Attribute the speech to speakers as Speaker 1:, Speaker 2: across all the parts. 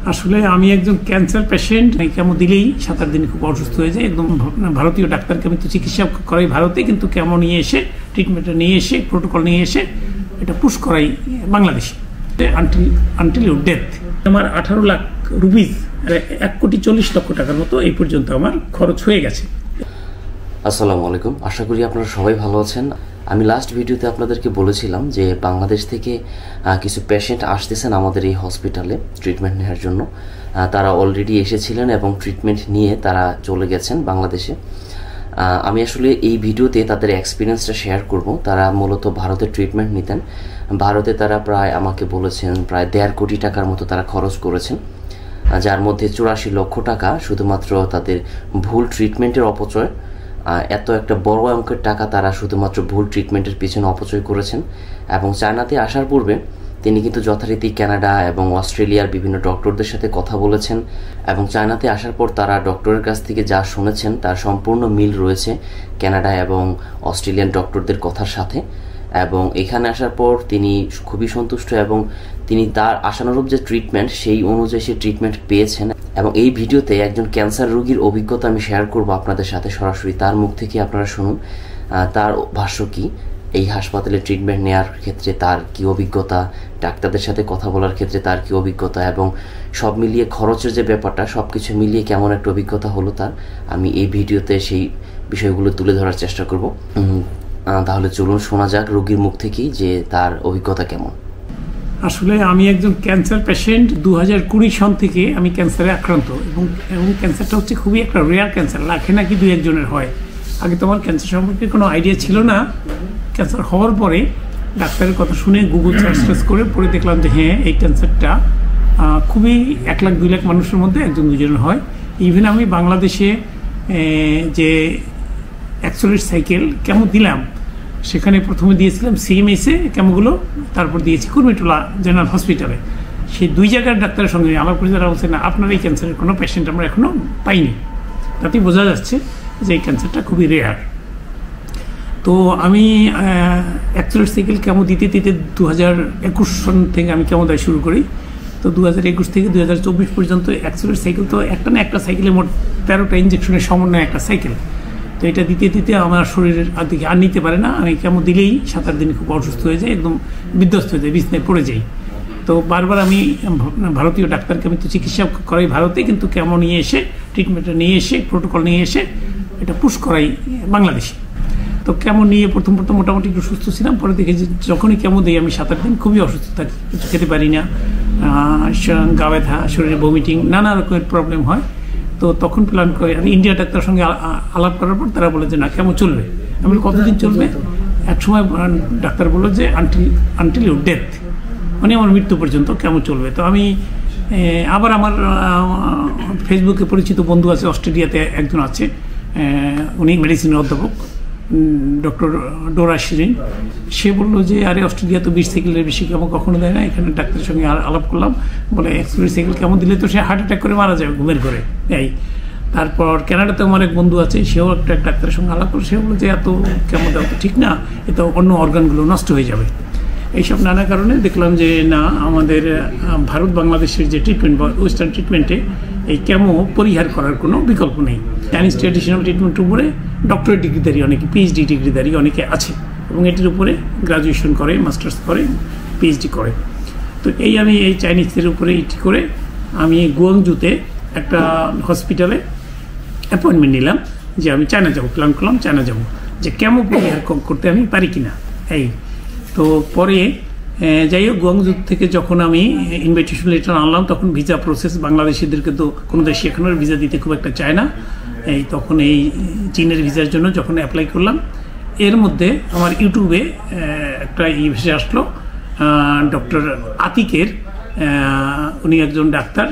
Speaker 1: আসলে আমি একজন ক্যান্সার পেশেন্ট। কেমো দিলেই 7-8 দিন খুব অসুস্থ হয়ে যায়। একদম ভারতীয় ডাক্তারকে আমি তো চিকিৎসা করাই ভারতে, কিন্তু কেমো নিয়ে এসে ট্রিটমেন্টটা নিয়ে এসে প্রোটোকল নিয়ে এসে এটা পুশ করাই বাংলাদেশে আনটিল ইউর ডেথ। আমার 18 লাখ রুপিস, 1,40,00,000 টাকার মতো এই পর্যন্ত আমার খরচ হয়ে গেছে।
Speaker 2: আসসালামু আলাইকুম, আশা করি আপনারা সবাই ভালো আছেন। আমি লাস্ট ভিডিওতে আপনাদেরকে বলেছিলাম যে বাংলাদেশ থেকে কিছু পেশেন্ট আসতেছেন আমাদের এই হসপিটালে ট্রিটমেন্ট নেওয়ার জন্য। তারা অলরেডি এসেছিলেন এবং ট্রিটমেন্ট নিয়ে তারা চলে গেছেন বাংলাদেশে। আমি আসলে এই ভিডিওতে তাদের এক্সপিরিয়েন্সটা শেয়ার করব। তারা মূলত ভারতে ট্রিটমেন্ট নিতেন। ভারতে তারা প্রায় আমাকে বলেছেন প্রায় 1.5 কোটি টাকার মতো তারা খরচ করেছেন, যার মধ্যে 84 লক্ষ টাকা শুধুমাত্র তাদের ভুল ট্রিটমেন্টের অপচয়। এত একটা বড় অঙ্কের টাকা তারা শুধুমাত্র ভুল ট্রিটমেন্টের পিছনে অপচয় করেছেন। এবং চায়নাতে আসার পূর্বে তিনি কিন্তু যথারীতি কানাডা এবং অস্ট্রেলিয়ার বিভিন্ন ডক্টরদের সাথে কথা বলেছেন, এবং চায়নাতে আসার পর তারা ডক্টরের কাছ থেকে যা শুনেছেন তার সম্পূর্ণ মিল রয়েছে কানাডা এবং অস্ট্রেলিয়ান ডক্টরদের কথার সাথে। এবং এখানে আসার পর তিনি খুবই সন্তুষ্ট এবং তিনি তার আশানুরূপ যে ট্রিটমেন্ট সেই অনুযায়ী সে ট্রিটমেন্ট পেয়েছেন। এবং এই ভিডিওতে একজন ক্যান্সার রোগীর অভিজ্ঞতা আমি শেয়ার করব আপনাদের সাথে সরাসরি। তার মুখ থেকে আপনারা শুনুন তার ভাষ্য কী, এই হাসপাতালে ট্রিটমেন্ট নেওয়ার ক্ষেত্রে তার কি অভিজ্ঞতা, ডাক্তারদের সাথে কথা বলার ক্ষেত্রে তার কি অভিজ্ঞতা, এবং সব মিলিয়ে খরচের যে ব্যাপারটা সব কিছু মিলিয়ে কেমন একটা অভিজ্ঞতা হলো তার। আমি এই ভিডিওতে সেই বিষয়গুলো তুলে ধরার চেষ্টা করব। তাহলে চলুন শোনা যাক রোগীর মুখ থেকেই যে তার অভিজ্ঞতা কেমন।
Speaker 1: আসলে আমি একজন ক্যান্সার পেশেন্ট। 2020 সন থেকে আমি ক্যান্সারে আক্রান্ত, এবং ক্যান্সারটা হচ্ছে খুবই একটা রেয়ার ক্যান্সার, লাখে নাকি 2-1 জনের হয়। আগে তো আমার ক্যান্সার সম্পর্কে কোনো আইডিয়া ছিল না। ক্যান্সার হওয়ার পরে ডাক্তারের কথা শুনে গুগল সার্চ করে পরে দেখলাম যে হ্যাঁ, এই ক্যান্সারটা খুবই 1 লাখ 2 লাখ মানুষের মধ্যে 1-2 জনের হয়। ইভেন আমি বাংলাদেশে যে অ্যাক্সেলারেট সাইকেল কেমো দিলাম, সেখানে প্রথমে দিয়েছিলাম সিএমএসে কেমোগুলো, তারপর দিয়েছি কুর্মিটোলা জেনারেল হসপিটালে। সেই 2 জায়গার ডাক্তারের সঙ্গে আমার পরিচিত বলছে না, আপনার এই ক্যান্সারের কোনো পেশেন্ট আমরা এখনও পাইনি। তাতেই বোঝা যাচ্ছে যে এই ক্যান্সারটা খুবই রেয়ার। তো আমি অ্যাক্সেলারেট সাইকেল কেমো দিতে 2021 সন থেকে আমি কেমো দেওয়া শুরু করি। তো 2021 থেকে 2024 পর্যন্ত অ্যাক্সেলারেট সাইকেল তো একটা সাইকেলে মোট 13টা ইঞ্জেকশনের সমন্বয় একটা সাইকেল। তো এটা দিতে আমার শরীরের দিকে আর নিতে পারে না। আমি কেমো দিলেই 7-8 দিন খুব অসুস্থ হয়ে যায়, একদম বিধ্বস্ত হয়ে যায়, বিছনায় পড়ে যাই। তো বারবার আমি ভারতীয় ডাক্তারকে আমি তো চিকিৎসা করাই ভারতে, কিন্তু কেমো নিয়ে এসে ট্রিটমেন্টটা নিয়ে এসে প্রোটোকল নিয়ে এসে এটা পুশ করাই বাংলাদেশে। তো কেমো নিয়ে প্রথম মোটামুটি একটু সুস্থ ছিলাম। পরে দেখে যে যখনই কেমো দিই আমি 7-8 দিন খুবই অসুস্থ থাকি, কিছু খেতে পারি না, গা ব্যথা, শরীরে ভমিটিং, নানা রকমের প্রবলেম হয়। তো তখন প্ল্যান করে ইন্ডিয়া ডাক্তারের সঙ্গে আলাপ করার পর তারা বলে যে না, কেমো চলবে। আমি কতদিন চলবে? এক সময় ডাক্তার বললো যে আনটিল ইউর ডেথ, মানে আমার মৃত্যু পর্যন্ত কেমো চলবে। তো আমি আবার আমার ফেসবুকে পরিচিত বন্ধু আছে, অস্ট্রেলিয়াতে একজন আছে, উনি মেডিসিনের অধ্যাপক, ডক্টর ডোরা শিরিন। সে বললো যে আরে অস্ট্রেলিয়া তো 20 সাইকেলের বেশি কেমো কখনো দেয় না। এখানে ডাক্তারের সঙ্গে আলাপ করলাম, বলে 120 সাইকেল কেমো দিলে তো সে হার্ট অ্যাটাক করে মারা যাবে ঘুমের ঘরে। এই তারপর কানাডাতে আমার এক বন্ধু আছে, সেও একটা ডাক্তারের সঙ্গে আলাপ করে, সে বললো যে এত কেমো দেওয়া তো ঠিক না, এ তো অন্য অর্গানগুলো নষ্ট হয়ে যাবে। এইসব নানা কারণে দেখলাম যে না, আমাদের ভারত বাংলাদেশের যে ট্রিটমেন্ট বা ওয়েস্টার্ন ট্রিটমেন্টে এই কেমো পরিহার করার কোনো বিকল্প নেই। চাইনিজ ট্র্যাডিশনাল ট্রিটমেন্টের উপরে ডক্টরেট ডিগ্রিধারী অনেকে, পিএইচডি ডিগ্রিধারী অনেকে আছে, এবং এটির উপরে গ্রাজুয়েশন করে, মাস্টার্স করে, পিএইচডি করে। তো আমি এই চাইনিজদের উপরে ইটি করে আমি গুয়াংজুতে একটা হসপিটালে অ্যাপয়েন্টমেন্ট নিলাম যে আমি চায়না যাবো, প্ল্যান করলাম চায়না যাবো, যে কেমো পরিহার করতে আমি পারি কিনা। এই তো পরে যাই হোক, গুয়াংজু থেকে যখন আমি ইনভাইটেশন লেটার আনলাম, তখন ভিসা প্রসেস, বাংলাদেশিদেরকে তো কোনো দেশে এখনও ভিসা দিতে খুব একটা চায় না। তখন এই চীনের ভিসার জন্য যখন অ্যাপ্লাই করলাম, এর মধ্যে আমার ইউটিউবে একটা ভেসে আসলো ডক্টর আতিকের। উনি একজন ডাক্তার,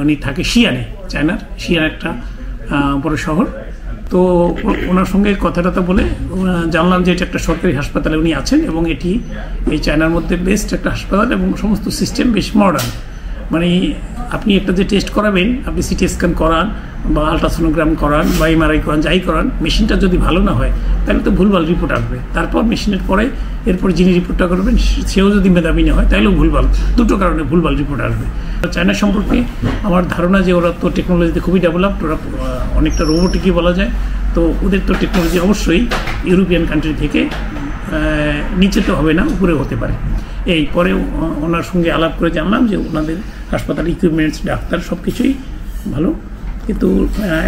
Speaker 1: উনি থাকে শিয়ানে, চায়নার শিয়ান একটা বড় শহর। তো ওনার সঙ্গে কথা বলে জানলাম যে এটা একটা সরকারি হাসপাতালে উনি আছেন, এবং এটি এই চায়নার মধ্যে বেস্ট একটা হাসপাতাল, এবং সমস্ত সিস্টেম বেশ মডার্ন। মানে আপনি একটা যে টেস্ট করাবেন, আপনি সিটি স্ক্যান করান বা আলট্রাসোনোগ্রাম করান বা এমআরআই করান, যাই করান, মেশিনটা যদি ভালো না হয় তাহলে তো ভুলভাল রিপোর্ট আসবে। তারপর মেশিনের পরে এরপরে যিনি রিপোর্টটা করবেন সেও যদি মেধাবী না হয় তাহলেও ভুলভাল, দুটো কারণে ভুলভাল রিপোর্ট আসবে। চায়না সম্পর্কে আমার ধারণা যে ওরা তো টেকনোলজিতে খুবই ডেভেলপড, ওরা অনেকটা রোবোটিকই বলা যায়। তো ওদের তো টেকনোলজি অবশ্যই ইউরোপিয়ান কান্ট্রি থেকে নিচে তো হবে না, উপরে হতে পারে। এই পরে ওনার সঙ্গে আলাপ করে জানলাম যে ওনাদের হাসপাতাল ইকুইপমেন্টস, ডাক্তার সব কিছুই ভালো, কিন্তু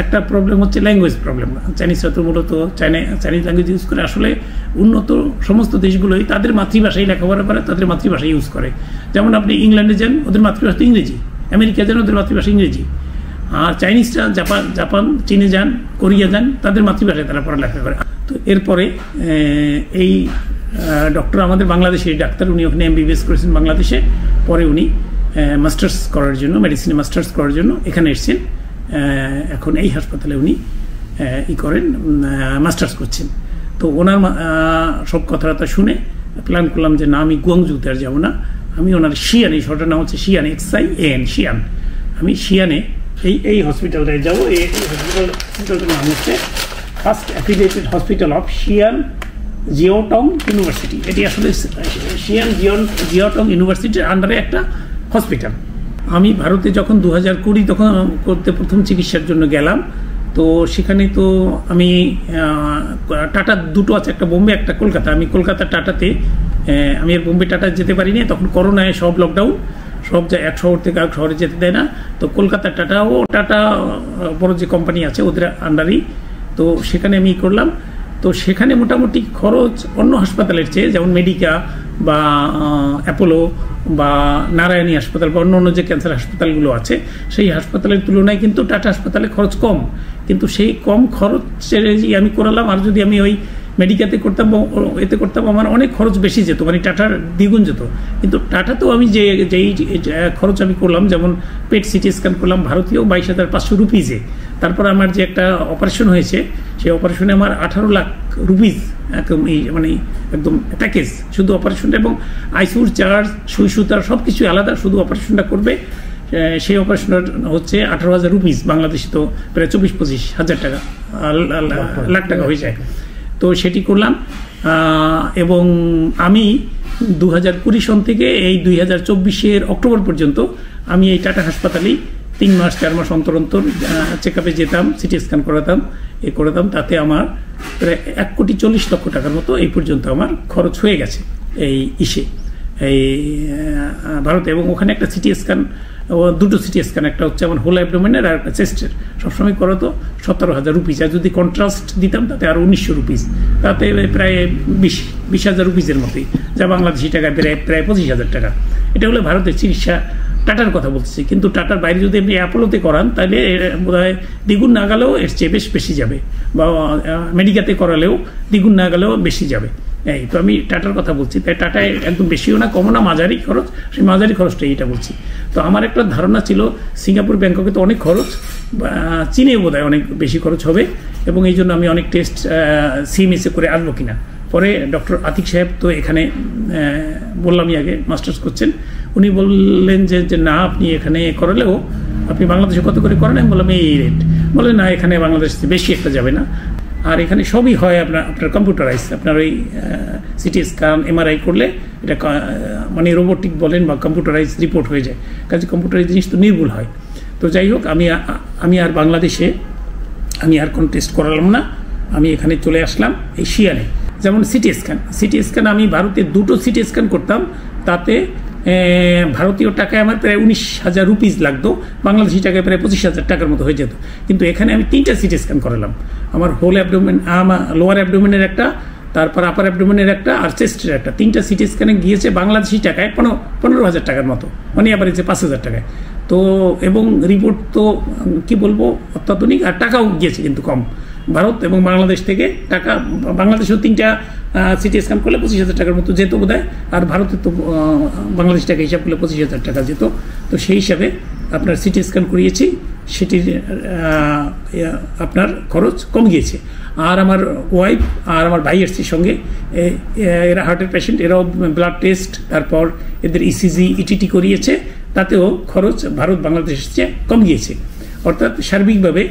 Speaker 1: একটা প্রবলেম হচ্ছে ল্যাঙ্গুয়েজ প্রবলেম। চাইনিজরা তো মূলত চাইনিজ ল্যাঙ্গুয়েজ ইউজ করে। আসলে উন্নত সমস্ত দেশগুলোই তাদের মাতৃভাষায় লেখাপড়া করে, তাদের মাতৃভাষা ইউজ করে। যেমন আপনি ইংল্যান্ডে যান, ওদের মাতৃভাষা তো ইংরেজি, আমেরিকা যান, ওদের মাতৃভাষা ইংরেজি। আর চাইনিজরা জাপান, চীনে যান, কোরিয়া যান, তাদের মাতৃভাষায় তারা পড়ালেখা করে। তো এরপরে এই ডক্টর আমাদের বাংলাদেশের ডাক্তার, উনি ওখানে MBBS করেছেন বাংলাদেশে, পরে উনি মাস্টার্স করার জন্য, মেডিসিনে মাস্টার্স করার জন্য এখানে এসেছেন। এখন এই হাসপাতালে উনি করেন, মাস্টার্স করছেন। তো ওনার সব কথাবার্তা শুনে প্ল্যান করলাম যে না, আমি গুয়াংজুতে আর যাবো না, আমি ওনার শিয়ান, এই শহরটার নাম হচ্ছে শিয়ান, XIAN, শিয়ান, আমি শিয়ানে এই হসপিটালটায় যাবো। এই হসপিটালটার নাম হচ্ছে first affiliated hospital of Xi'an Jiaotong university. এটি আসলে শিয়ান জিওটং ইউনিভার্সিটির আন্ডারে একটা হসপিটাল। আমি ভারতে যখন 2020 তখন করতে প্রথম চিকিৎসার জন্য গেলাম, তো সেখানে তো আমি টাটা দুটো আছে, একটা বোম্বে একটা কলকাতা। আমি কলকাতা টাটাতে, আমি আর বোম্বে টাটা যেতে পারিনি, তখন করোনায় সব লকডাউন, সব এক শহর থেকে এক শহরে যেতে দেয় না। তো কলকাতা টাটা বড় যে কোম্পানি আছে ওদের আন্ডারেই, তো সেখানে আমি করলাম। তো সেখানে মোটামুটি খরচ অন্য হাসপাতালের চেয়ে, যেমন মেডিকা বা অ্যাপোলো বা নারায়ণী হাসপাতাল বা অন্য যে ক্যান্সার হাসপাতালগুলো আছে, সেই হাসপাতালের তুলনায় কিন্তু টাটা হাসপাতালে খরচ কম। কিন্তু সেই কম খরচের আমি করালাম, আর যদি আমি ওই মেডিকাতে করতাম বা এতে করতাম আমার অনেক খরচ বেশি যেত, মানে টাটার দ্বিগুণ যেত। কিন্তু টাটাতেও আমি যেই খরচ আমি করলাম, যেমন পেট সিটি স্ক্যান করলাম ভারতীয় 22,500 রুপিজে। তারপর আমার যে একটা অপারেশন হয়েছে, সেই অপারেশনে আমার 18 লাখ রুপিজ মানে একদম প্যাকেজ, শুধু অপারেশনটা, এবং আইসিইউর চার্জ, সুই সুতার সব কিছু আলাদা, শুধু অপারেশনটা করবে। সেই অপারেশনটা হচ্ছে 18,000 রুপিজ, বাংলাদেশে তো প্রায় 24-25 হাজার টাকা, লাখ টাকা হয়ে যায়। তো সেটি করলাম। এবং আমি 2020 সন থেকে এই 2024 অক্টোবর পর্যন্ত আমি এই টাটা হাসপাতালেই 3 মাস 4 মাস অন্তর অন্তর চেক আপে যেতাম, সিটি স্ক্যান করাতাম, তাতে আমার প্রায় 1,40,00,000 টাকার মতো এই পর্যন্ত আমার খরচ হয়ে গেছে এই ভারতে। এবং ওখানে একটা সিটি স্ক্যান, দুটো সিটি স্ক্যান, একটা হচ্ছে আমার হোল অ্যাবডোমেনের আর একটা চেস্টের, সবসময় করো তো 17,000 রুপিজ। আর যদি কন্ট্রাস্ট দিতাম তাতে আরও 1,900 রুপিজ, তাতে প্রায় 20,000 রুপিজের মতোই, যা বাংলাদেশি টাকায় প্রায় 25,000 টাকা। এটা হলো ভারতের চিকিৎসা, টাটার কথা বলছি। কিন্তু টাটার বাইরে যদি আপনি অ্যাপোলোতে করান তাহলে বোধ হয় দ্বিগুণ না গেলেও এর চেয়ে বেশি যাবে, বা মেডিকাতে করালেও দ্বিগুণ না গেলেও বেশি যাবে। এই তো আমি টাটার কথা বলছি, তাই টাটায় একদম বেশিও না কমও না, মাঝারি খরচ, সেই মাঝারি খরচটাই এটা বলছি। তো আমার একটা ধারণা ছিল সিঙ্গাপুর, ব্যাংককে তো অনেক খরচ, চীনেও বোধ হয় অনেক বেশি খরচ হবে, এবং এই জন্য আমি অনেক টেস্ট CMS করে আসবো কিনা। পরে ডক্টর আতিক সাহেব তো এখানে বললামই আগে মাস্টার্স করছেন, উনি বললেন যে না, আপনি এখানে করালেও আপনি বাংলাদেশে কত করে করেন? আমি বললাম এই রেট। বললেন না, এখানে বাংলাদেশে বেশি একটা যাবে না, আর এখানে সবই হয় আপনার কম্পিউটারাইজ। আপনার ওই সিটি স্ক্যান, MRI করলে এটা মানে রোবোটিক বলেন বা কম্পিউটারাইজ রিপোর্ট হয়ে যায়, কাজে কম্পিউটারাইজ জিনিস তো নির্ভুল হয়। তো যাই হোক, আমি আর বাংলাদেশে আমি আর কোনো টেস্ট করালাম না, আমি এখানে চলে আসলাম এই শিয়ানে। যেমন সিটি স্ক্যান আমি ভারতে 2টো সিটি স্ক্যান করতাম, তাতে ভারতীয় টাকায় আমার প্রায় 19,000 রুপিজ লাগতো, বাংলাদেশি টাকায় প্রায় 25,000 টাকার মতো হয়ে যেত। কিন্তু এখানে আমি 3টা সিটি স্ক্যান করালাম, আমার হোল অ্যাবডোমেন, আমার লোয়ার অ্যাবডোমেনের একটা, তারপর আপার অ্যাবডোমেনের একটা, আর চেস্টের একটা। 3টা সিটি স্ক্যানে গিয়েছে বাংলাদেশি টাকায় 15,000 টাকার মতো, মানে আবার 5,000 টাকায়। তো এবং রিপোর্ট তো কি বলবো, অত্যাধুনিক, আর টাকাও গিয়েছে কিন্তু কম। ভারত এবং বাংলাদেশ থেকে টাকা, বাংলাদেশেও 3টা সিটি স্ক্যান করলে 25,000 টাকার মতো যেত বোধ হয়, আর ভারতে তো বাংলাদেশ টাকা হিসাব করলে 25,000 টাকা যেত। তো সেই হিসাবে আপনার সিটি স্ক্যান করিয়েছি, সেটির আপনার খরচ কম গিয়েছে। আর আমার ওয়াইফ আর আমার ভাই এসছে সঙ্গে, এরা হার্টের পেশেন্ট, এরাও ব্লাড টেস্ট, তারপর এদের ECG ETT করিয়েছে, তাতেও খরচ ভারত বাংলাদেশের চেয়ে কম গিয়েছে। অর্থাৎ সার্বিকভাবে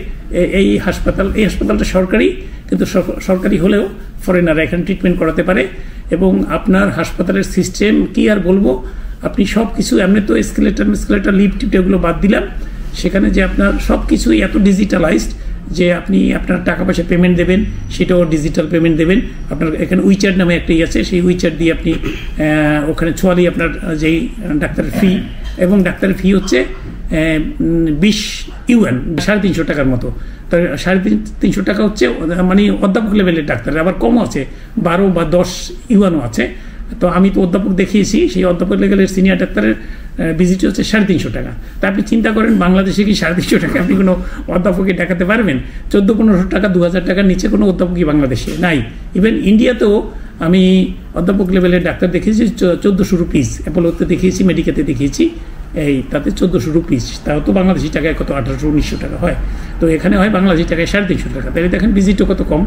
Speaker 1: এই হাসপাতালটা সরকারি, কিন্তু সরকারি হলেও ফরেনাররা এখানে ট্রিটমেন্ট করাতে পারে। এবং আপনার হাসপাতালের সিস্টেম কি আর বলবো, আপনি সব কিছু এমনি তো স্কেলেটার লিফট এগুলো বাদ দিলাম, সেখানে যে আপনার সব কিছুই এত ডিজিটালাইজড যে আপনি আপনার টাকা পয়সা পেমেন্ট দেবেন সেটাও ডিজিটাল পেমেন্ট দেবেন। আপনার এখানে উইচ্যাট নামে একটাই আছে, সেই উইচ্যাট দিয়ে আপনি ওখানে ছোয়ালি আপনার যেই ডাক্তারের ফি, এবং ডাক্তারের ফি হচ্ছে 20 ইউয়ান, 350 টাকার মতো। তো 350 টাকা হচ্ছে মানে অধ্যাপক লেভেলের ডাক্তার, আবার কমও আছে, 12 বা 10 ইউয়ানও আছে। তো আমি তো অধ্যাপক দেখিয়েছি, সেই অধ্যাপক লেভেলের সিনিয়র ডাক্তারের ভিজিট হচ্ছে 350 টাকা। তা আপনি চিন্তা করেন বাংলাদেশে কি 350 টাকা আপনি কোনো অধ্যাপককে দেখাতে পারবেন? 1400-1500 টাকা, 2000 টাকার নিচে কোনো অধ্যাপকই বাংলাদেশে নাই। ইভেন ইন্ডিয়াতেও আমি অধ্যাপক লেভেলের ডাক্তার দেখেছি 1400 রুপিস, অ্যাপোলোতে দেখিয়েছি, মেডিকেতে দেখিয়েছি, এই তাতে 1400 রুপিস, তাও তো বাংলাদেশি টাকায় কত 1800-1900 টাকা হয়। তো এখানে হয় বাংলাদেশি টাকায় 350 টাকা। তাহলে দেখেন ভিজিটও কত কম।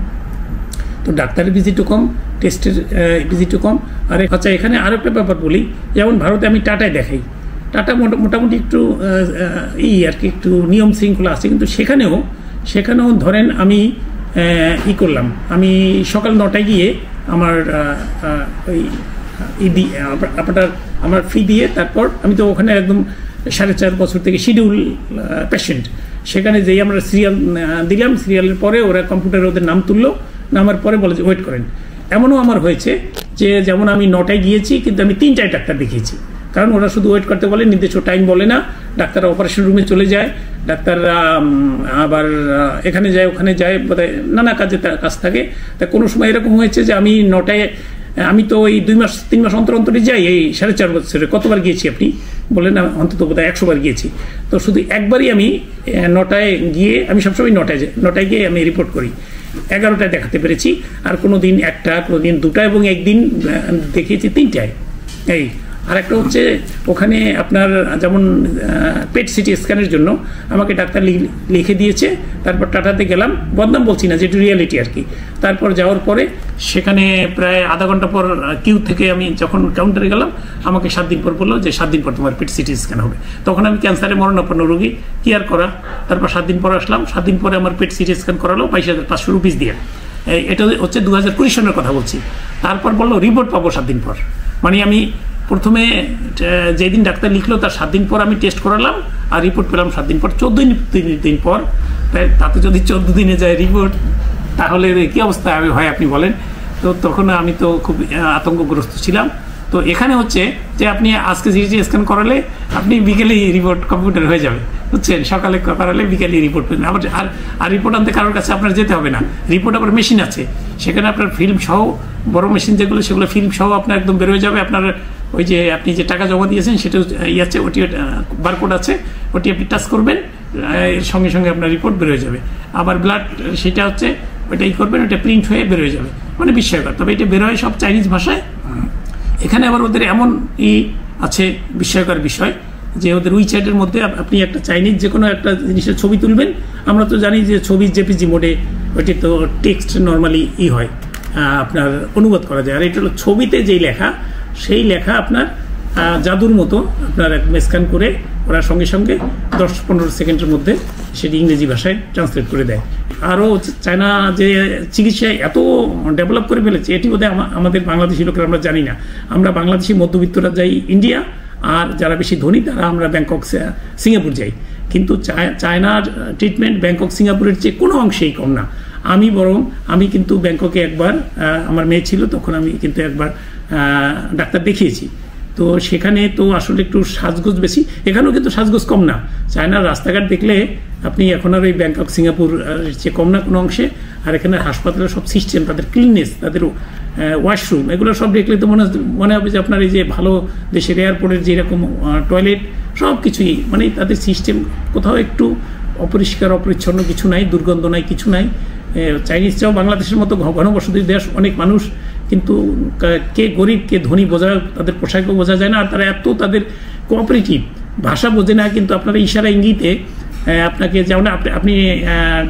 Speaker 1: তো ডাক্তারের ভিজিটও কম, টেস্টের ভিজিটও কম। আর আচ্ছা, এখানে আরও একটা ব্যাপার বলি, যেমন ভারতে আমি টাটায় দেখাই, টাটা মোটামুটি একটু আর কি একটু নিয়ম শৃঙ্খলা আছে, কিন্তু সেখানেও ধরেন আমি করলাম, আমি সকাল 9টায় গিয়ে আমার ওই আমার ফি দিয়ে, তারপর আমি তো ওখানে একদম 4.5 বছর থেকে শিডিউল পেশেন্ট, সেখানে যেই আমরা সিরিয়াল দিলাম, সিরিয়ালের পরে ওরা কম্পিউটারে ওদের নাম তুললো, নামার পরে বলে যে ওয়েট করেন। এমনও আমার হয়েছে যে যেমন আমি 9টায় গিয়েছি, কিন্তু আমি 3টায় ডাক্তার দেখিয়েছি, কারণ ওরা শুধু ওয়েট করতে বলে, নির্দিষ্ট টাইম বলে না। ডাক্তাররা অপারেশন রুমে চলে যায়, ডাক্তাররা আবার এখানে যায় ওখানে যায়, নানা কাজ থাকে। তা কোনো সময় এরকম হয়েছে যে আমি 9টায়, আমি তো ওই 2-3 মাস অন্তরে যাই, এই 4.5 বছরে কতবার গিয়েছি আপনি বলেন? অন্তত বোধহয় 100 বার গিয়েছি। তো শুধু একবারই আমি 9টায় গিয়ে, আমি সবসময় 9টায় গিয়ে আমি রিপোর্ট করি, 11টায় দেখাতে পেরেছি। আর কোনো দিন 1টা, কোনো দিন 2টা, এবং একদিন দেখিয়েছি 3টায়। এই আর একটা হচ্ছে ওখানে আপনার যেমন পেট সিটি স্ক্যানের জন্য আমাকে ডাক্তার লিখে দিয়েছে, তারপর টাটাতে গেলাম, বদনাম বলছি না, যেটা রিয়ালিটি আর কি। তারপর যাওয়ার পরে সেখানে প্রায় আধা ঘন্টা পর কিউ থেকে আমি যখন কাউন্টারে গেলাম, আমাকে 7 দিন পর বললো যে 7 দিন পর তোমার পেট সিটি স্ক্যান হবে। তখন আমি ক্যান্সারে মরণাপন্ন রোগী, কি আর করা। তারপর 7 দিন পর আসলাম, 7 দিন পরে আমার পেট সিটি স্ক্যান করালো 22,500 রুপিস দিয়ে। এটা হচ্ছে 2020 সনের কথা বলছি। তারপর বললো রিপোর্ট পাবো 7 দিন পর। মানে আমি প্রথমে যেদিন ডাক্তার লিখলো তার 7 দিন পর আমি টেস্ট করালাম, আর রিপোর্ট পেলাম 7 দিন পর, 14 দিন পর। তাতে যদি 14 দিনে যায় রিপোর্ট, তাহলে কী অবস্থা হয় আপনি বলেন? তো তখন আমি তো খুব আতঙ্কগ্রস্ত ছিলাম। তো এখানে হচ্ছে যে আপনি আজকে সিটি স্ক্যান করালে আপনি বিকেলেই রিপোর্ট কম্পিউটার হয়ে যাবে, বুঝছেন? সকালে করালে বিকেলেই রিপোর্ট পেলেন। আবার আর রিপোর্ট আনতে কারোর কাছে আপনার যেতে হবে না। রিপোর্ট আবার মেশিন আছে, সেখানে আপনার ফিল্ম সহ, বড় মেশিন যেগুলো সেগুলো ফিল্ম সহ আপনার একদম বেরোয় যাবে। আপনার ওই যে আপনি যে টাকা জমা দিয়েছেন সেটা আছে, ওটি বারকোড আছে, ওটি আপনি টাচ করবেন, এর সঙ্গে সঙ্গে আপনার রিপোর্ট বেরোয় যাবে। আবার ব্লাড সেটা হচ্ছে ওইটাই করবেন, ওটা প্রিন্ট হয়ে বেরোয় যাবে। মানে বিস্ময়কর। তবে এটা বেরোয় সব চাইনিজ ভাষায়। এখানে আবার ওদের এমন আছে বিস্ময়কর বিষয় যে ওদের উইচ্যাটের মধ্যে আপনি একটা চাইনিজ যে কোনো একটা জিনিসের ছবি তুলবেন, আমরা তো জানি যে ছবি জেপিজি মোডে, ওইটি তো টেক্সট নর্মালি হয়, আপনার অনুবাদ করা যায়। আর এটা হলো ছবিতে যেই লেখা, সেই লেখা আপনার জাদুর মতো আপনার স্ক্যান করে ওরা সঙ্গে সঙ্গে 10-15 সেকেন্ডের মধ্যে সেটি ইংরেজি ভাষায় ট্রান্সলেট করে দেয়। আরও চায়না যে চিকিৎসায় এত ডেভেলপ করে ফেলেছে, এটি বোধহয় আমাদের বাংলাদেশি লোকেরা আমরা জানি না। আমরা বাংলাদেশি মধ্যবিত্তরা যাই ইন্ডিয়া, আর যারা বেশি ধনী তারা আমরা ব্যাংকক, সিঙ্গাপুর যাই। কিন্তু চায়নার ট্রিটমেন্ট ব্যাংকক, সিঙ্গাপুরের চেয়ে কোনো অংশেই কম না। আমি কিন্তু ব্যাংককে একবার, আমার মেয়ে ছিল তখন, আমি কিন্তু একবার ডাক্তার দেখিয়েছি। তো সেখানে তো আসলে একটু সাজগোজ বেশি, এখানেও কিন্তু সাজগোজ কম না। চায়নার রাস্তাঘাট দেখলে আপনি এখন আর ওই ব্যাংকক, সিঙ্গাপুর চেয়ে কম না কোনো অংশে। আর এখানে হাসপাতালের সব সিস্টেম, তাদের ক্লিননেস, তাদের ওয়াশরুম, এগুলো সব দেখলে তো মনে হবে যে আপনার এই যে ভালো দেশের এয়ারপোর্টের যেরকম টয়লেট, সব কিছুই, মানে তাদের সিস্টেম কোথাও একটু অপরিষ্কার অপরিচ্ছন্ন কিছু নাই, দুর্গন্ধ নাই, কিছু নাই। চাইনিজরাও বাংলাদেশের মতো ঘনবসতি দেশ, অনেক মানুষ, কিন্তু কে গরিব কে ধনী তাদের পোশাকও বোঝা যায় না। আর তারা এত তাদের কোঅপারেটিভ, ভাষা বোঝে না, কিন্তু আপনারা ইশারা ইঙ্গিতে আপনাকে, যেমন আপনি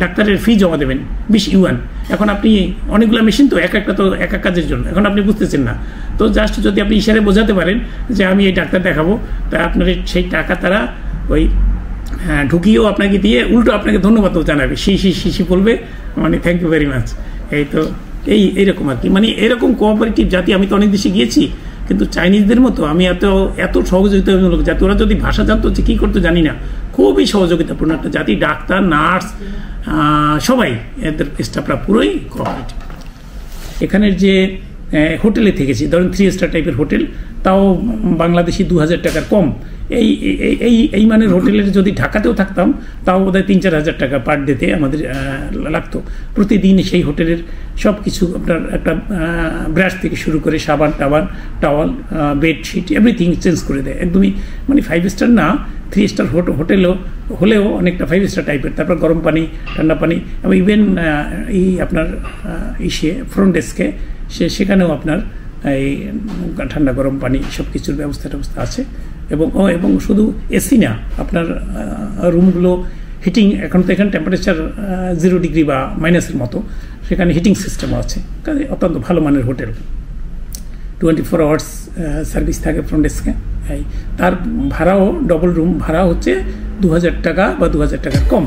Speaker 1: ডাক্তারের ফি জমা দেবেন 20 ইউয়ান, এখন আপনি অনেকগুলো মেশিন তো একটা তো এক এক কাজের জন্য, এখন আপনি বুঝতেছেন না। তো জাস্ট যদি আপনি ইশারে বোঝাতে পারেন যে আমি এই ডাক্তার দেখাবো, তা আপনার সেই টাকা তারা ওই ঢুকিয়েও আপনাকে দিয়ে উল্টো আপনাকে ধন্যবাদও জানাবে, শিশি বলবে, মানে থ্যাংক ইউ ভেরি মাচ। এই তো এইরকম আর কি, মানে এরকম কোঅপারেটিভ জাতি। আমি তো অনেক দেশে গিয়েছি, কিন্তু চাইনিজদের মতো আমি এত সহযোগিতামূলক জাতি। ওরা যদি ভাষা জানতো যে কী করতো জানি না, খুবই সহযোগিতাপূর্ণ একটা জাতি। ডাক্তার, নার্স, সবাই এদের স্টাফরা পুরোই কোঅপারেটিভ। এখানের যে হোটেলে থেকেছি, ধরুন 3 স্টার টাইপের হোটেল, তাও বাংলাদেশি 2000 টাকার কম। এই মানের হোটেলের যদি ঢাকাতেও থাকতাম তাও বোধহয় 3-4 হাজার টাকা পার ডেতে আমাদের লাগতো। প্রতিদিন সেই হোটেলের সব কিছু আপনার একটা ব্রাশ থেকে শুরু করে সাবান টাওয়াল বেডশিট এভরিথিং চেঞ্জ করে দেয় একদমই, মানে 5 স্টার না, 3 স্টার হোটেলও হলেও অনেকটা 5 স্টার টাইপের। তারপর গরম পানি, ঠান্ডা পানি, এবং ইভেন আপনার ফ্রন্ট ডেস্কে সেখানেও আপনার এই ঠান্ডা গরম পানি সব কিছুর ব্যবস্থা আছে। এবং শুধু এসি না, আপনার রুমগুলো হিটিং, এখন তো এখানে টেম্পারেচার 0 ডিগ্রি বা মাইনাসের মতো, সেখানে হিটিং সিস্টেমও আছে। কাজে অত্যন্ত ভালো মানের হোটেল। 24 আওয়ার্স সার্ভিস থাকে ফ্রন্ট ডেস্কে। তার ভাড়াও, ডবল রুম ভাড়া হচ্ছে 2000 টাকা বা 2000 টাকার কম।